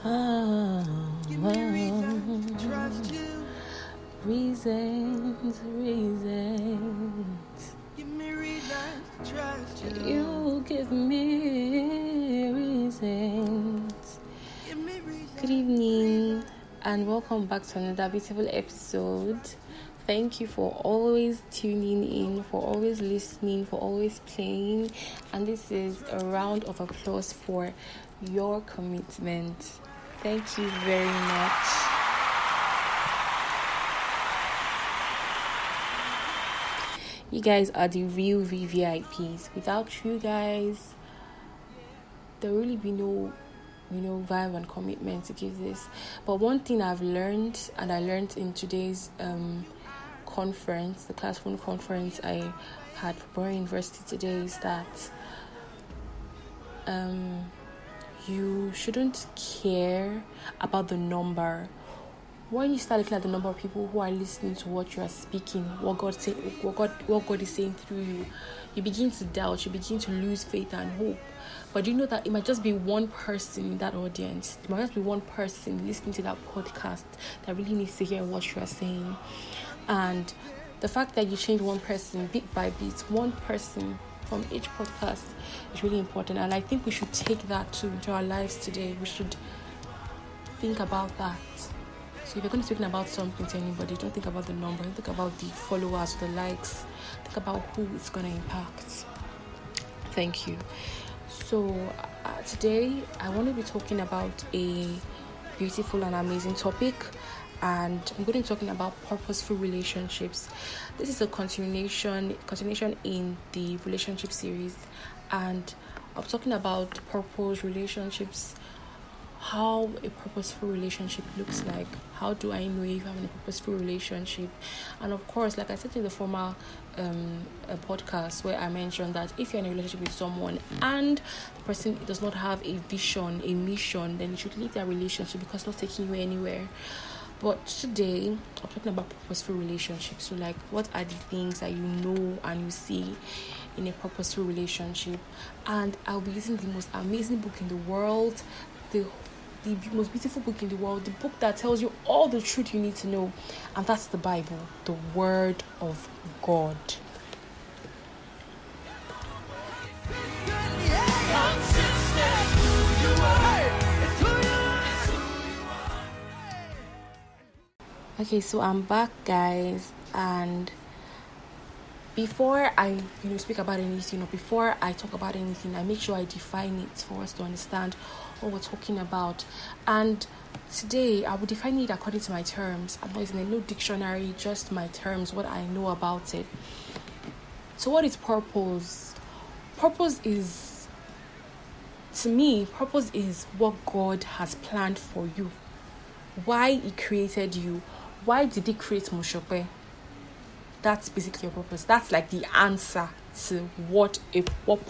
Reasons. Give me reasons to trust you. You give me reasons. Give me reasons. Good evening and welcome back to another beautiful episode. Thank you for always tuning in, for always listening, for always playing. And this is a round of applause for your commitment. Thank you very much. You guys are the real VVIPs. Without you guys, there will really be no vibe and commitment to give this. But one thing I've learned, and I learned in today's conference, the classroom conference I had for Borough University today, is that you shouldn't care about the number. When you start looking at the number of people who are listening to what you are speaking, what God is saying through you, you begin to doubt, you begin to lose faith and hope. But do you know that it might just be one person in that audience? It might just be one person listening to that podcast that really needs to hear what you are saying. And the fact that you change one person bit by bit, one person from each podcast, is really important. And I think we should take that into our lives today. We should think about that. So if you're going to be speaking about something to anybody, don't think about the number. Don't think about the followers, the likes. Think about who it's going to impact. Thank you. So today, I want to be talking about a beautiful and amazing topic. And I'm going to be talking about purposeful relationships. This is a continuation in the relationship series. And I'm talking about purpose relationships, how a purposeful relationship looks like. How do I know if I'm in a purposeful relationship? And of course, like I said in the former podcast where I mentioned that if you're in a relationship with someone and the person does not have a vision, a mission, then you should leave that relationship because it's not taking you anywhere. But today, I'm talking about purposeful relationships. So like, what are the things that you know and you see in a purposeful relationship? And I'll be using the most amazing book in the world, the most beautiful book in the world, the book that tells you all the truth you need to know, and that's the Bible, the Word of God. Okay, so I'm back, guys, and before I speak about anything, or before I talk about anything, I make sure I define it for us to understand what we're talking about. And today I will define it according to my terms. I'm not using no dictionary, just my terms, what I know about it. So what is purpose? Purpose is, to me, purpose is what God has planned for you. Why He created you. Why did He create Moshope? That's basically your purpose. That's like the answer to what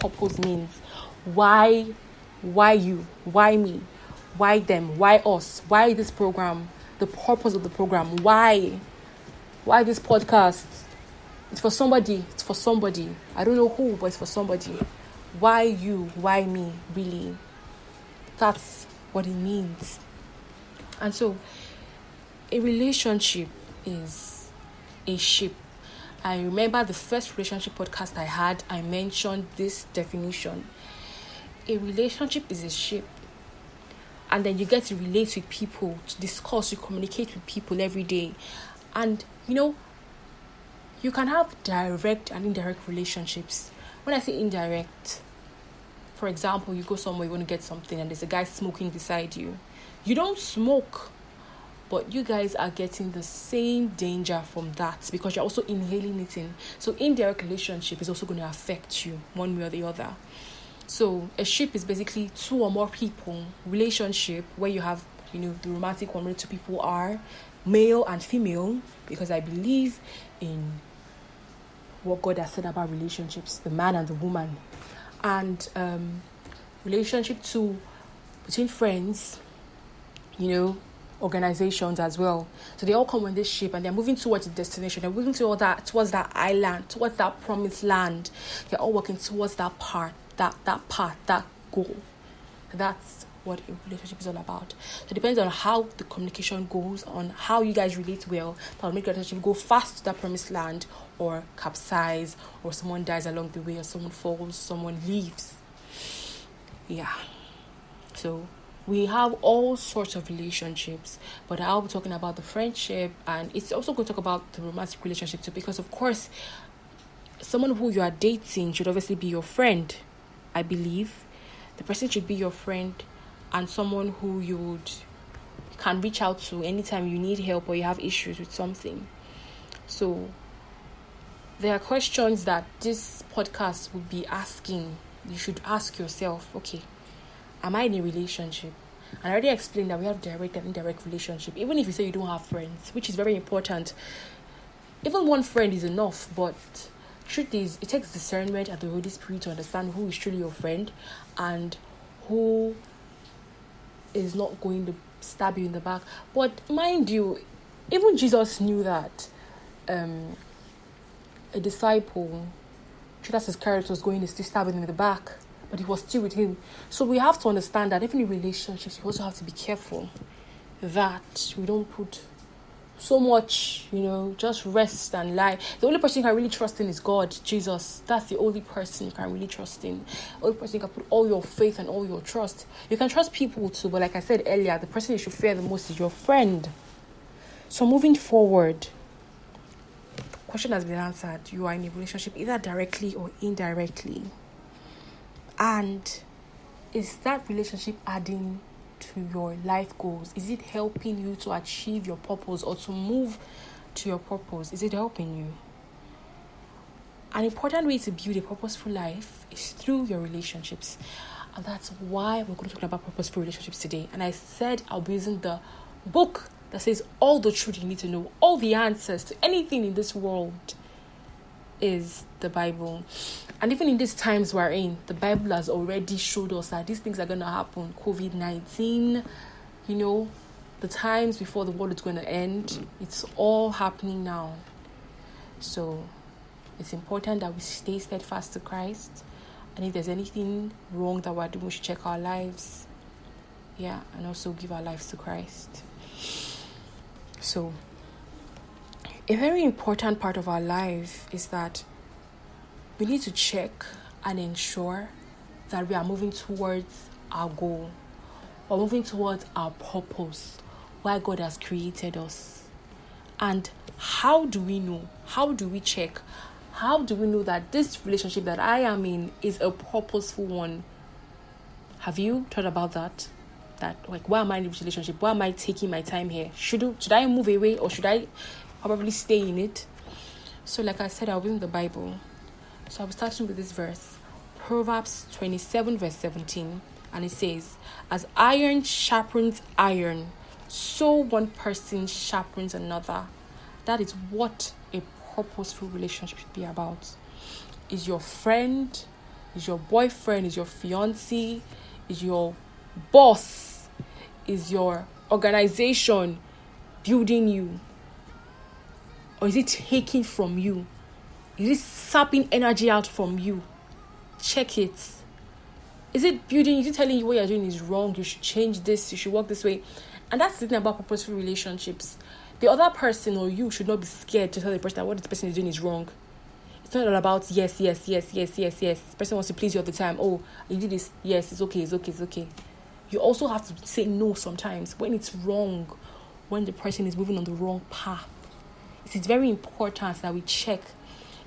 purpose means. Why you? Why me? Why them? Why us? Why this program? The purpose of the program. Why this podcast? It's for somebody. I don't know who, but it's for somebody. Why you? Why me? Really? That's what it means. And so, a relationship is a ship. I remember the first relationship podcast I had, I mentioned this definition. A relationship is a ship. And then you get to relate with people, to discuss, to communicate with people every day. And, you can have direct and indirect relationships. When I say indirect, for example, you go somewhere, you want to get something, and there's a guy smoking beside you. You don't smoke, but you guys are getting the same danger from that because you're also inhaling it in. So indirect relationship is also going to affect you one way or the other. So a ship is basically two or more people relationship where you have, the romantic one where two people are male and female, because I believe in what God has said about relationships, the man and the woman. And relationship two between friends, organizations as well. So they all come on this ship and they're moving towards the destination. They're moving towards that island, towards that promised land. They're all working towards that path, that goal. That's what a relationship is all about. So it depends on how the communication goes, on how you guys relate well, that will make a relationship go fast to that promised land, or capsize, or someone dies along the way, or someone falls, someone leaves. Yeah. So we have all sorts of relationships, but I'll be talking about the friendship, and it's also going to talk about the romantic relationship too, because of course, someone who you are dating should obviously be your friend. I believe the person should be your friend, and someone who you can reach out to anytime you need help or you have issues with something. So there are questions that this podcast will be asking. You should ask yourself, okay, am I in a relationship? And I already explained that we have direct and indirect relationship. Even if you say you don't have friends, which is very important, even one friend is enough. But truth is, it takes discernment and the Holy Spirit to understand who is truly your friend and who is not going to stab you in the back. But mind you, even Jesus knew that a disciple, Judas Iscariot, was going to still stab him in the back, but he was still with him. So we have to understand that even in relationships, we also have to be careful that we don't put so much, just rest and lie. The only person you can really trust in is God, Jesus. That's the only person you can really trust in. The only person you can put all your faith and all your trust. You can trust people too, but like I said earlier, the person you should fear the most is your friend. So moving forward, question has been answered. You are in a relationship either directly or indirectly. And is that relationship adding to your life goals? Is it helping you to achieve your purpose or to move to your purpose? Is it helping you? An important way to build a purposeful life is through your relationships. And that's why we're going to talk about purposeful relationships today. And I said I'll be using the book that says all the truth you need to know, all the answers to anything in this world is the Bible. And even in these times we're in, the Bible has already showed us that these things are going to happen. COVID-19, the times before the world is going to end, it's all happening now. So it's important that we stay steadfast to Christ. And if there's anything wrong that we're doing, we should check our lives. Yeah, and also give our lives to Christ. So a very important part of our life is that we need to check and ensure that we are moving towards our goal or moving towards our purpose, why God has created us. And how do we know? How do we check? How do we know that this relationship that I am in is a purposeful one? Have you thought about that? Why am I in this relationship? Why am I taking my time here? Should I move away or should I probably stay in it? So like I said, I'll be in the Bible. So I'll be starting with this verse, Proverbs 27 verse 17, and it says, as iron sharpens iron, so one person sharpens another. That is what a purposeful relationship should be about. Is your friend, is your boyfriend, is your fiancé, is your boss, is your organization building you? Or is it taking from you? Is it sapping energy out from you? Check it. Is it building? Is it telling you what you're doing is wrong? You should change this. You should work this way. And that's the thing about purposeful relationships. The other person or you should not be scared to tell the person that what this person is doing is wrong. It's not all about yes. The person wants to please you all the time. Oh, you did this. Yes, it's okay. You also have to say no sometimes when it's wrong, when the person is moving on the wrong path. It's very important that we check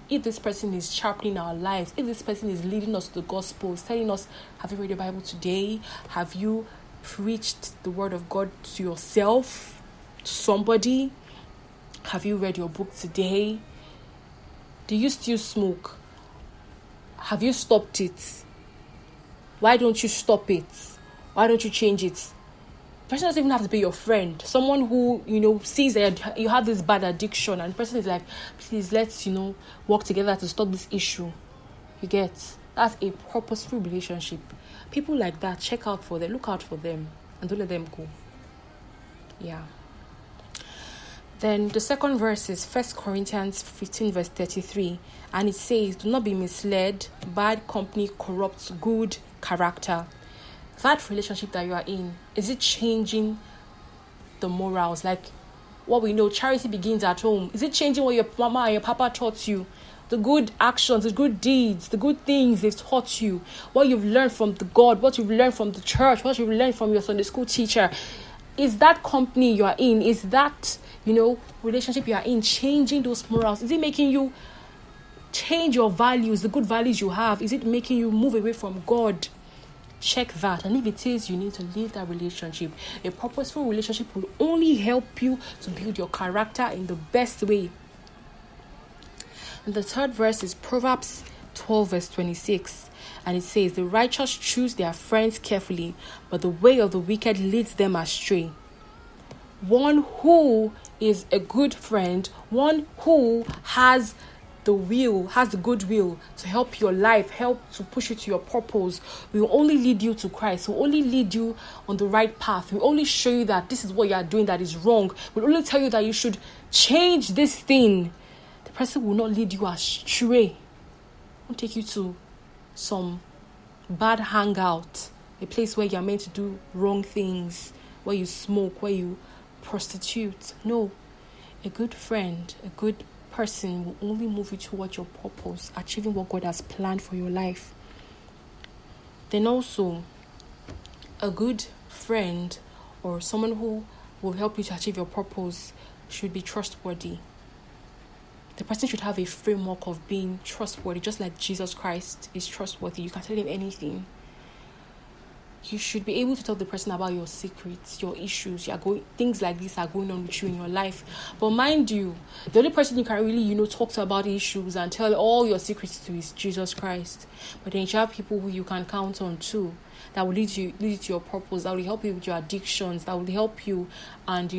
if this person is sharpening our lives, if this person is leading us to the gospel, telling us, have you read the Bible today? Have you preached the word of God to yourself, to somebody? Have you read your book today? Do you still smoke? Have you stopped it? Why don't you stop it? Why don't you change it? The person doesn't even have to be your friend. Someone who, sees that you have this bad addiction and the person is like, please, let's, work together to stop this issue. You get? That's a purposeful relationship. People like that, check out for them, look out for them, and don't let them go. Yeah. Then the second verse is 1 Corinthians 15 verse 33. And it says, do not be misled. Bad company corrupts good character. that relationship that you are in, is it changing the morals? Like what we know, charity begins at home. Is it changing what your mama and your papa taught you? The good actions, the good deeds, the good things they've taught you, what you've learned from the God, what you've learned from the church, what you've learned from your Sunday school teacher. Is that company you are in, is that, relationship you are in changing those morals? Is it making you change your values, the good values you have? Is it making you move away from God? Check that. And if it is, you need to leave that relationship. A purposeful relationship will only help you to build your character in the best way. And the third verse is Proverbs 12 verse 26. And it says, the righteous choose their friends carefully, but the way of the wicked leads them astray. One who is a good friend, one who has the goodwill to help your life, help to push you to your purpose, will only lead you to Christ, will only lead you on the right path, will only show you that this is what you are doing that is wrong, will only tell you that you should change this thing. The person will not lead you astray, won't take you to some bad hangout, a place where you're meant to do wrong things, where you smoke, where you prostitute. No, a good friend, a good person will only move you towards your purpose, achieving what God has planned for your life. Then also, a good friend or someone who will help you to achieve your purpose should be trustworthy. The person should have a framework of being trustworthy, just like Jesus Christ is trustworthy. You can tell him anything. You should be able to tell the person about your secrets, your issues. Things like this are going on with you in your life. But mind you, the only person you can really, talk to about issues and tell all your secrets to is Jesus Christ. But then you have people who you can count on too, that will lead you to your purpose, that will help you with your addictions, that will help you, and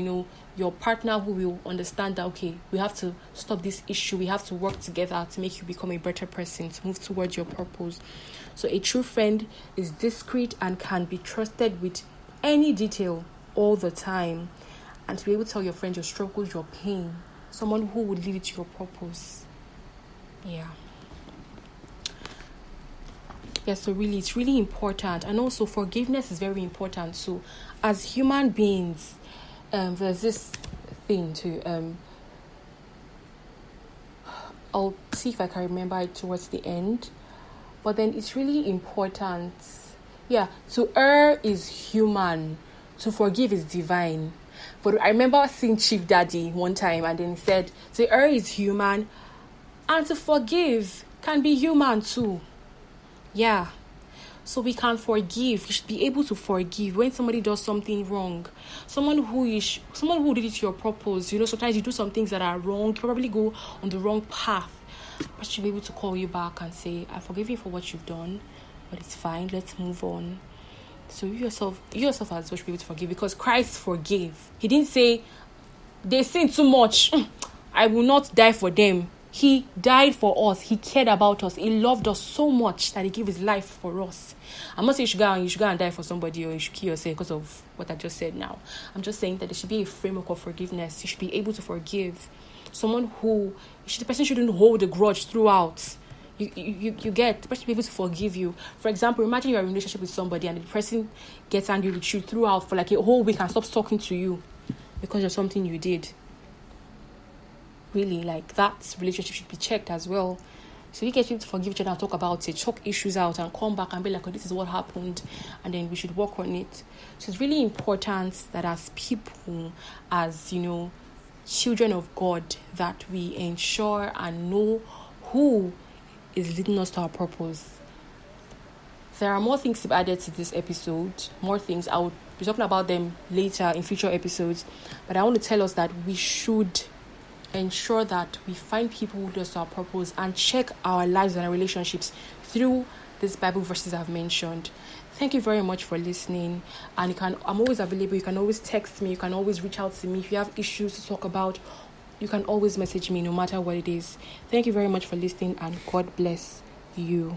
your partner who will understand that, okay, we have to stop this issue, we have to work together to make you become a better person, to move towards your purpose. So a true friend is discreet and can be trusted with any detail all the time, and to be able to tell your friend your struggles, your pain, someone who would lead you to your purpose. So really, it's really important. And also forgiveness is very important. So as human beings, there's this thing to I'll see if I can remember it towards the end, but then it's really important. To err is human, to forgive is divine. But I remember seeing Chief Daddy one time, and then he said to err is human, and to forgive can be human too. So we can forgive. You should be able to forgive when somebody does something wrong. Someone who did it to your purpose. Sometimes you do some things that are wrong. You probably go on the wrong path. But she'll be able to call you back and say, I forgive you for what you've done, but it's fine. Let's move on. So you yourself as well should be able to forgive, because Christ forgave. He didn't say, they sin too much, I will not die for them. He died for us. He cared about us. He loved us so much that he gave his life for us. I'm not saying you should go and die for somebody, or you should kill yourself because of what I just said now. I'm just saying that there should be a framework of forgiveness. You should be able to forgive. The person shouldn't hold a grudge throughout. You get, the person should be able to forgive you. For example, imagine you're in a relationship with somebody and the person gets angry with you throughout for like a whole week and stops talking to you because of something you did. Really, like that relationship should be checked as well. So you get people to forgive each other and talk about it, talk issues out and come back and be like, oh, this is what happened, and then we should work on it. So it's really important that as people, as children of God, that we ensure and know who is leading us to our purpose. There are more things to be added to this episode, more things. I will be talking about them later in future episodes, but I want to tell us that we should ensure that we find people who do us to our purpose and check our lives and our relationships through these Bible verses I've mentioned. Thank you very much for listening, and I'm always available. You can always text me, you can always reach out to me. If you have issues to talk about, you can always message me no matter what it is. Thank you very much for listening, and God bless you.